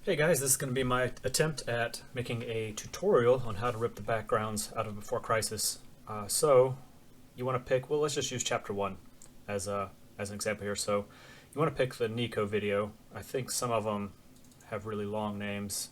Hey guys, this is going to be my attempt at making a tutorial on how to rip the backgrounds out of Before Crisis. So you want to pick, well, let's just use chapter 1 as an example here. So you want to pick the nicovideo. I think some of them have really long names.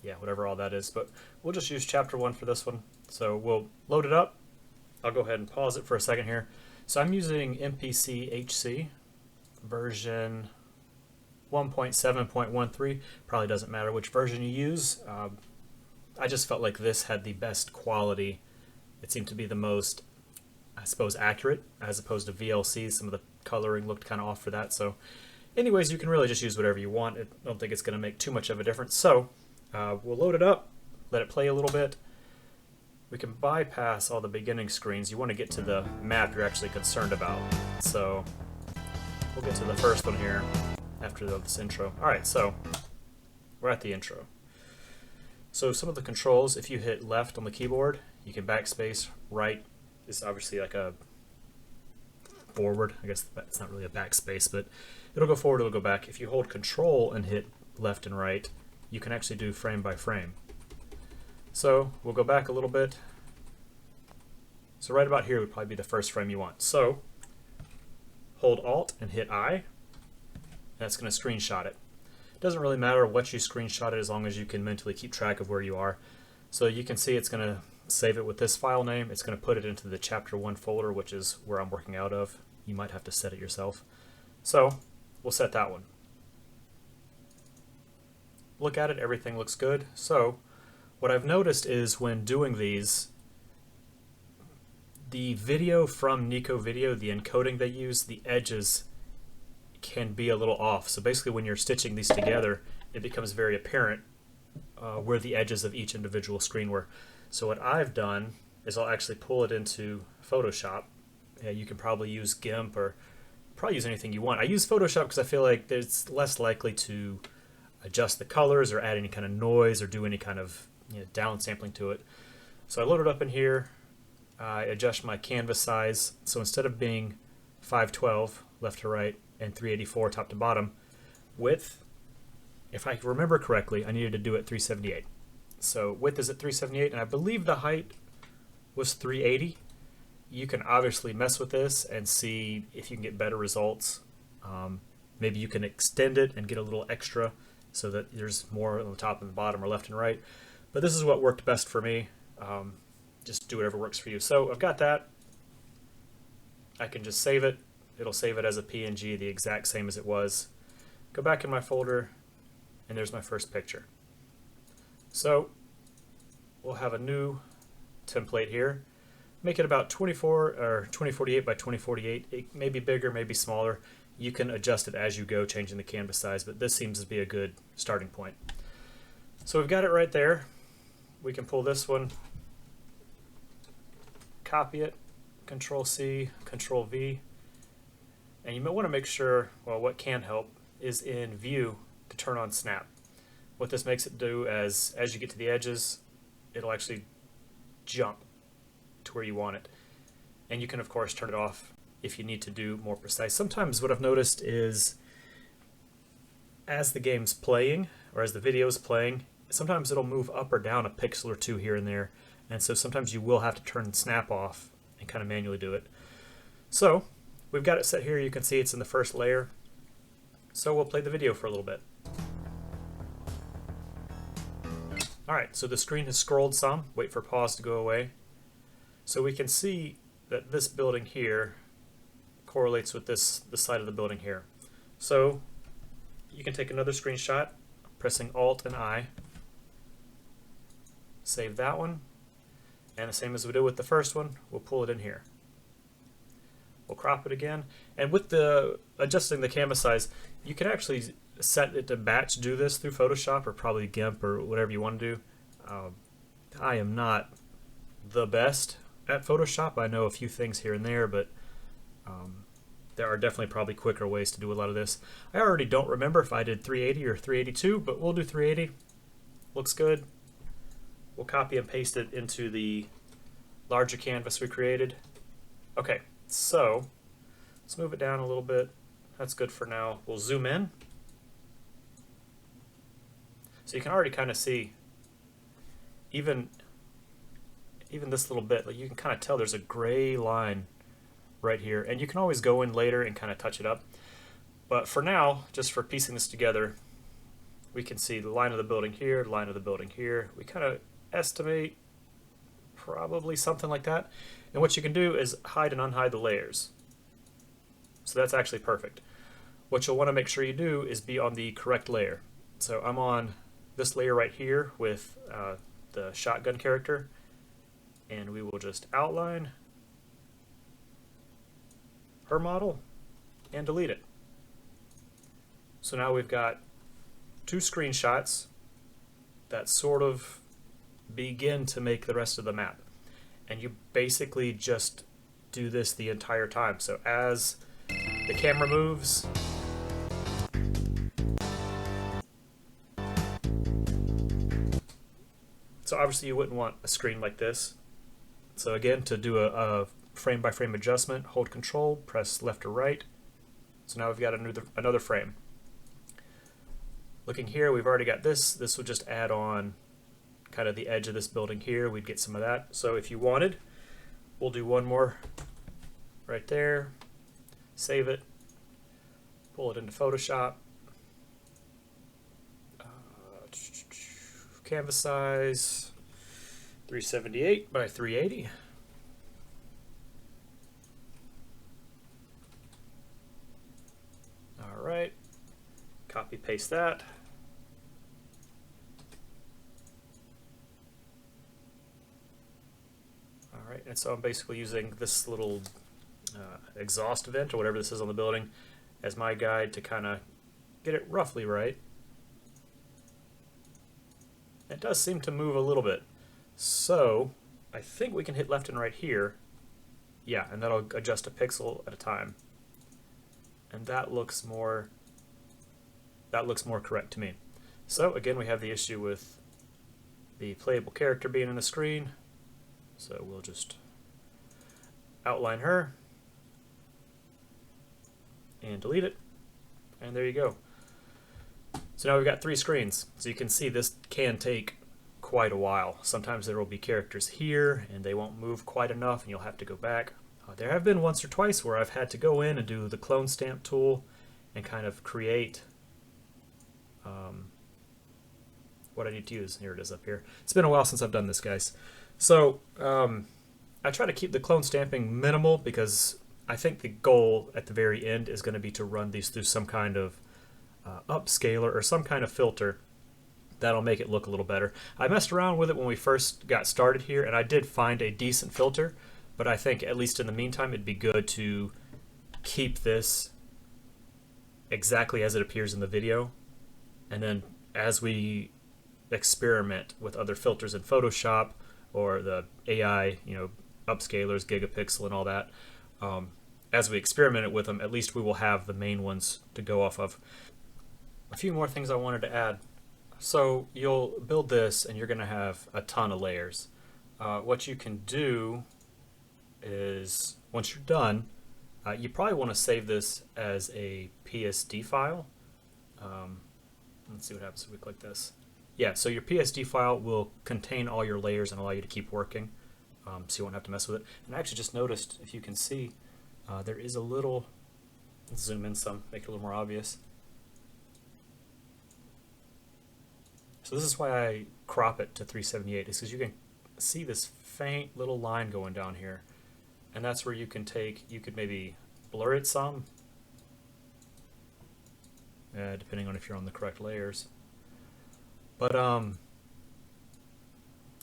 Yeah, whatever all that is, but we'll just use chapter 1 for this one. So we'll load it up. I'll go ahead and pause it for a second here. So I'm using MPC HC version 1.7.13. Probably doesn't matter which version you use. I just felt like this had the best quality. It seemed to be the most, I suppose, accurate as opposed to VLC. Some of the coloring looked kind of off for that. So anyways, you can really just use whatever you want. I don't think it's going to make too much of a difference. So we'll load it up, let it play a little bit. We can bypass all the beginning screens. You want to get to the map you're actually concerned about. So we'll get to the first one here after this intro. Alright, so we're at the intro. So some of the controls, if you hit left on the keyboard, you can backspace. Right is obviously like a forward. I guess it's not really a backspace, but it'll go forward, it'll go back. If you hold control and hit left and right, you can actually do frame by frame. So we'll go back a little bit. So right about here would probably be the first frame you want. So hold Alt and hit I. That's going to screenshot it. It doesn't really matter what you screenshot it as long as you can mentally keep track of where you are. So you can see it's going to save it with this file name. It's going to put it into the chapter 1 folder, which is where I'm working out of. You might have to set it yourself. So we'll set that one. Look at it, everything looks good. So what I've noticed is when doing these, the video from nicovideo, the encoding they use, the edges can be a little off. So basically when you're stitching these together, it becomes very apparent where the edges of each individual screen were. So what I've done is I'll actually pull it into Photoshop. You can probably use GIMP or probably use anything you want. I use Photoshop because I feel like it's less likely to adjust the colors or add any kind of noise or do any kind of downsampling to it. So I load it up in here. I adjust my canvas size. So instead of being 512 left to right and 384 top to bottom, width, if I remember correctly, I needed to do it 378. So width is at 378, and I believe the height was 380. You can obviously mess with this and see if you can get better results. Maybe you can extend it and get a little extra so that there's more on the top and the bottom or left and right. But this is what worked best for me. Just do whatever works for you. So I've got that. I can just save it. It'll save it as a PNG, the exact same as it was. Go back in my folder, and there's my first picture. So we'll have a new template here. Make it about 2048 by 2048. It may be bigger, maybe smaller. You can adjust it as you go, changing the canvas size, but this seems to be a good starting point. So we've got it right there. We can pull this one, copy it, Control C, Control V. And you might want to make sure, well, what can help is in View to turn on Snap. What this makes it do as you get to the edges, it'll actually jump to where you want it. And you can, of course, turn it off if you need to do more precise. Sometimes what I've noticed is as the game's playing, or as the video's playing, sometimes it'll move up or down a pixel or two here and there. And so sometimes you will have to turn Snap off and kind of manually do it. So we've got it set here. You can see it's in the first layer. So we'll play the video for a little bit. Alright, so the screen has scrolled some. Wait for pause to go away. So we can see that this building here correlates with the side of the building here. So you can take another screenshot, pressing Alt and I. Save that one. And the same as we did with the first one, we'll pull it in here. We'll crop it again. And with the adjusting the canvas size, you can actually set it to batch do this through Photoshop or probably GIMP or whatever you want to do. I am not the best at Photoshop. I know a few things here and there, but there are definitely probably quicker ways to do a lot of this. I already don't remember if I did 380 or 382, but we'll do 380. Looks good. We'll copy and paste it into the larger canvas we created. Okay, so let's move it down a little bit. That's good for now. We'll zoom in. So you can already kind of see even this little bit, like you can kind of tell there's a gray line right here, and you can always go in later and kind of touch it up. But for now, just for piecing this together, we can see the line of the building here, the line of the building here. We kind of estimate probably something like that. And what you can do is hide and unhide the layers. So that's actually perfect. What you'll want to make sure you do is be on the correct layer. So I'm on this layer right here with the shotgun character, and we will just outline her model and delete it. So now we've got two screenshots that sort of begin to make the rest of the map. And you basically just do this the entire time. So as the camera moves, so obviously you wouldn't want a screen like this. So again, to do a frame by frame adjustment, hold Control, press left or right. So now we've got another frame. Looking here, we've already got this. This would just add on kind of the edge of this building here. We'd get some of that. So if you wanted, we'll do one more right there. Save it. Pull it into Photoshop. Canvas size 378 by 380. All right. Copy paste that. All right, and so I'm basically using this little exhaust vent or whatever this is on the building as my guide to kind of get it roughly right. It does seem to move a little bit. So I think we can hit left and right here. Yeah, and that'll adjust a pixel at a time. And that looks more correct to me. So again, we have the issue with the playable character being in the screen. So we'll just outline her and delete it. And there you go. So now we've got three screens. So you can see this can take quite a while. Sometimes there will be characters here and they won't move quite enough and you'll have to go back. There have been once or twice where I've had to go in and do the clone stamp tool and kind of create what I need to use. Here it is up here. It's been a while since I've done this, guys. So I try to keep the clone stamping minimal because I think the goal at the very end is going to be to run these through some kind of upscaler or some kind of filter that'll make it look a little better. I messed around with it when we first got started here and I did find a decent filter, but I think at least in the meantime it'd be good to keep this exactly as it appears in the video, and then as we experiment with other filters in Photoshop or the AI, upscalers, gigapixel and all that, as we experiment with them, at least we will have the main ones to go off of. A few more things I wanted to add. So you'll build this and you're going to have a ton of layers. What you can do is, once you're done, you probably want to save this as a PSD file. Let's see what happens if we click this. Yeah, so your PSD file will contain all your layers and allow you to keep working, so you won't have to mess with it. And I actually just noticed, if you can see, there is a little, let's zoom in some, make it a little more obvious. So this is why I crop it to 378, is because you can see this faint little line going down here. And that's where you could maybe blur it some, depending on if you're on the correct layers. But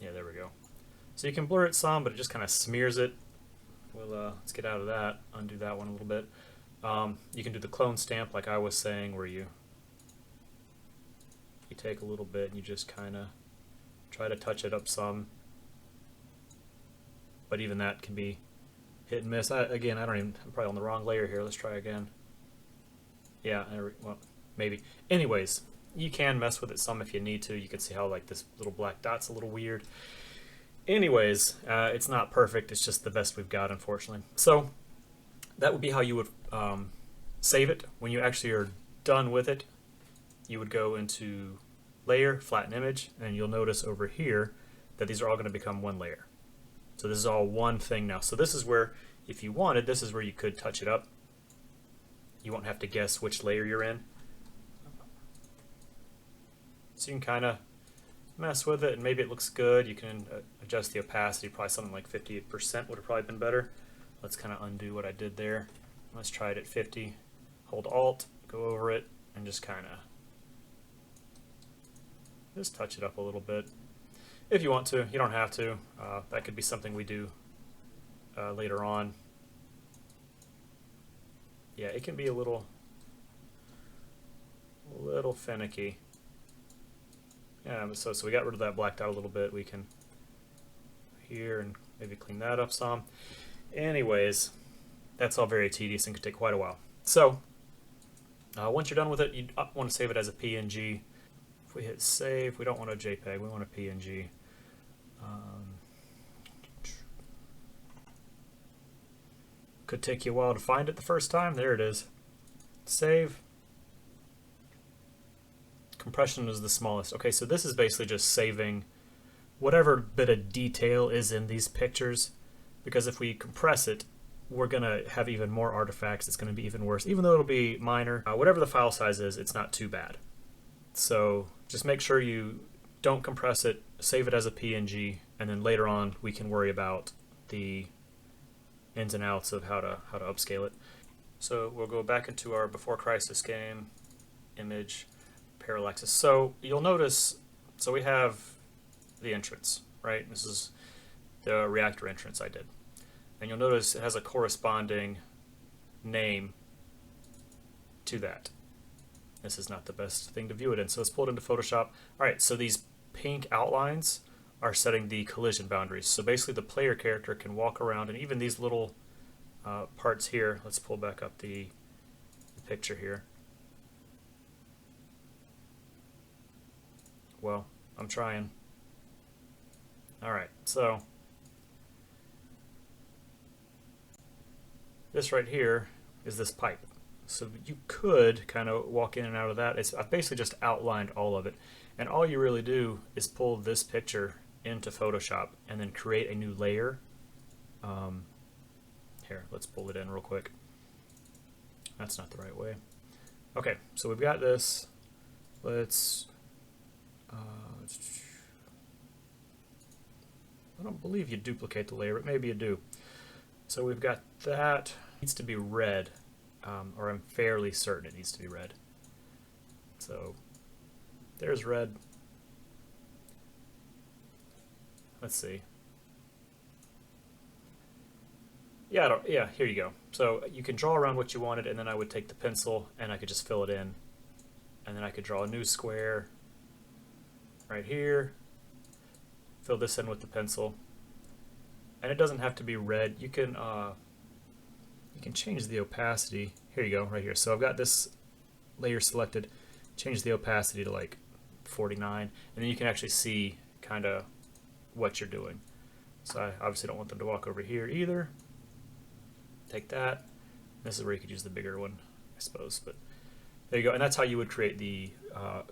yeah, there we go. So you can blur it some, but it just kind of smears it. Well, let's get out of that, undo that one a little bit. You can do the clone stamp like I was saying, where you take a little bit and you just kind of try to touch it up some. But even that can be hit and miss. Again, I'm probably on the wrong layer here. Let's try again. Yeah, well, maybe. Anyways, you can mess with it some if you need to. You can see how like this little black dot's a little weird. Anyways, it's not perfect. It's just the best we've got, unfortunately. So that would be how you would save it. When you actually are done with it, you would go into layer, flatten image, and you'll notice over here that these are all going to become one layer. So this is all one thing now. So this is where, if you wanted, this is where you could touch it up. You won't have to guess which layer you're in. So you can kind of mess with it, and maybe it looks good. You can adjust the opacity. Probably something like 50% would have probably been better. Let's kind of undo what I did there. Let's try it at 50. Hold Alt, go over it, and just kind of just touch it up a little bit. If you want to, you don't have to. That could be something we do later on. Yeah, it can be a little finicky. Yeah, so we got rid of that blacked out a little bit. We can here and maybe clean that up some. Anyways, that's all very tedious and could take quite a while. So once you're done with it, you want to save it as a PNG. If we hit save, we don't want a JPEG, we want a PNG. Could take you a while to find it the first time. There it is. Save. Compression is the smallest. Okay, so this is basically just saving whatever bit of detail is in these pictures, because if we compress it, we're going to have even more artifacts. It's going to be even worse. Even though it'll be minor, whatever the file size is, it's not too bad. So just make sure you don't compress it, save it as a PNG, and then later on we can worry about the ins and outs of how to upscale it. So we'll go back into our Before Crisis game, image, parallaxes. So you'll notice, so we have the entrance, right? This is the reactor entrance I did. And you'll notice it has a corresponding name to that. This is not the best thing to view it in, so let's pull it into Photoshop. All right, so these pink outlines are setting the collision boundaries. So basically the player character can walk around, and even these little parts here, let's pull back up the picture here. Well, I'm trying. All right, so this right here is this pipe. So you could kind of walk in and out of that. I've basically just outlined all of it. And all you really do is pull this picture into Photoshop and then create a new layer. Here, let's pull it in real quick. That's not the right way. Okay, so we've got this. Let's... I don't believe you duplicate the layer, but maybe you do. So we've got that. It needs to be red. Or I'm fairly certain it needs to be red. So there's red. Let's see. Yeah, here you go. So you can draw around what you wanted, and then I would take the pencil and I could just fill it in. And then I could draw a new square right here. Fill this in with the pencil. And it doesn't have to be red. You can change the opacity. Here you go, right here. So I've got this layer selected. Change the opacity to like 49, and then you can actually see kind of what you're doing. So I obviously don't want them to walk over here either. Take that. This is where you could use the bigger one, I suppose. But there you go, and that's how you would create the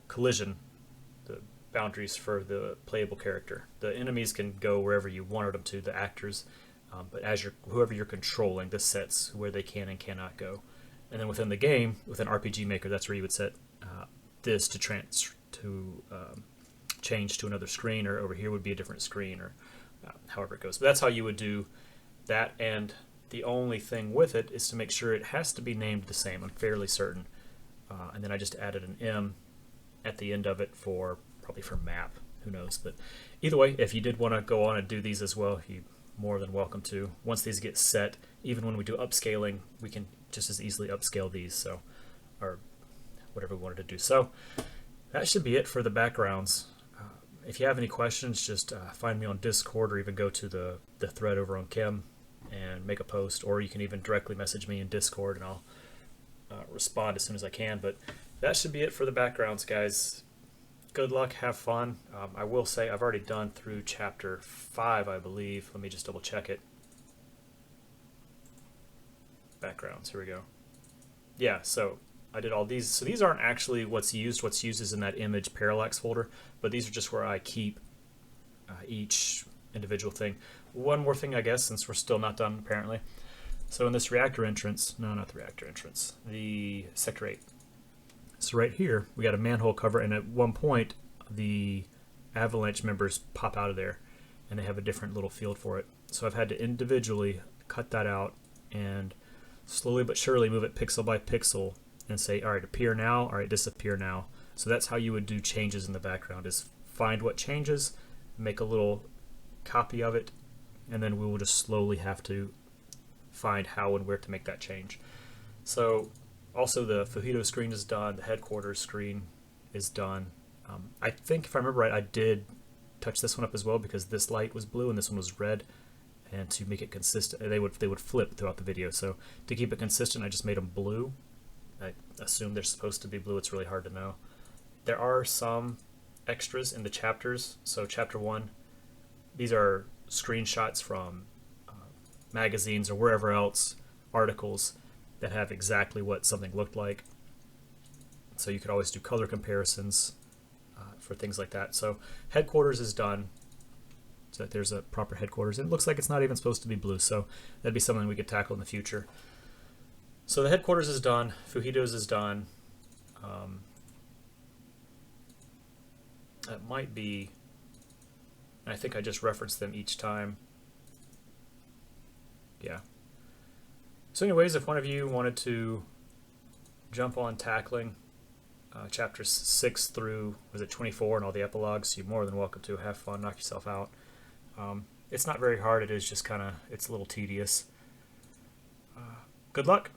collision, the boundaries for the playable character. The enemies can go wherever you wanted them to, the actors. But as whoever you're controlling, this sets where they can and cannot go. And then within the game, within RPG Maker, that's where you would set this to change to another screen, or over here would be a different screen, or however it goes. But that's how you would do that. And the only thing with it is to make sure it has to be named the same. I'm fairly certain. And then I just added an M at the end of it probably for map. Who knows? But either way, if you did want to go on and do these as well, you're more than welcome to. Once these get set, even when we do upscaling, we can just as easily upscale these, so, or whatever we wanted to do. So that should be it for the backgrounds. If you have any questions, just find me on Discord, or even go to the thread over on Chem and make a post, or you can even directly message me in Discord and I'll respond as soon as I can. But that should be it for the backgrounds, guys. Good luck, have fun. I will say I've already done through chapter 5, I believe. Let me just double check it. Backgrounds, here we go. Yeah, so I did all these. So these aren't actually what's used. What's used is in that image parallax folder, but these are just where I keep each individual thing. One more thing, I guess, since we're still not done apparently. So in this reactor entrance, no, not the reactor entrance, the sector 8. So right here, we got a manhole cover, and at one point, the avalanche members pop out of there, and they have a different little field for it. So I've had to individually cut that out and slowly but surely move it pixel by pixel and say, all right, appear now, all right, disappear now. So that's how you would do changes in the background, is find what changes, make a little copy of it, and then we will just slowly have to find how and where to make that change. So also the Fujito screen is done, the headquarters screen is done. I think if I remember right, I did touch this one up as well because this light was blue and this one was red, and to make it consistent, they would flip throughout the video. So to keep it consistent, I just made them blue. I assume they're supposed to be blue. It's really hard to know. There are some extras in the chapters. So chapter 1, these are screenshots from magazines or wherever else, articles that have exactly what something looked like. So you could always do color comparisons for things like that. So headquarters is done, so that there's a proper headquarters. It looks like it's not even supposed to be blue, so that'd be something we could tackle in the future. So the headquarters is done, Fujito's is done. That might be, I think I just referenced them each time. Yeah. So anyways, if one of you wanted to jump on tackling chapters 6 through, was it 24 and all the epilogues, you're more than welcome to. Have fun, knock yourself out. It's not very hard, it is just kind of, it's a little tedious. Good luck.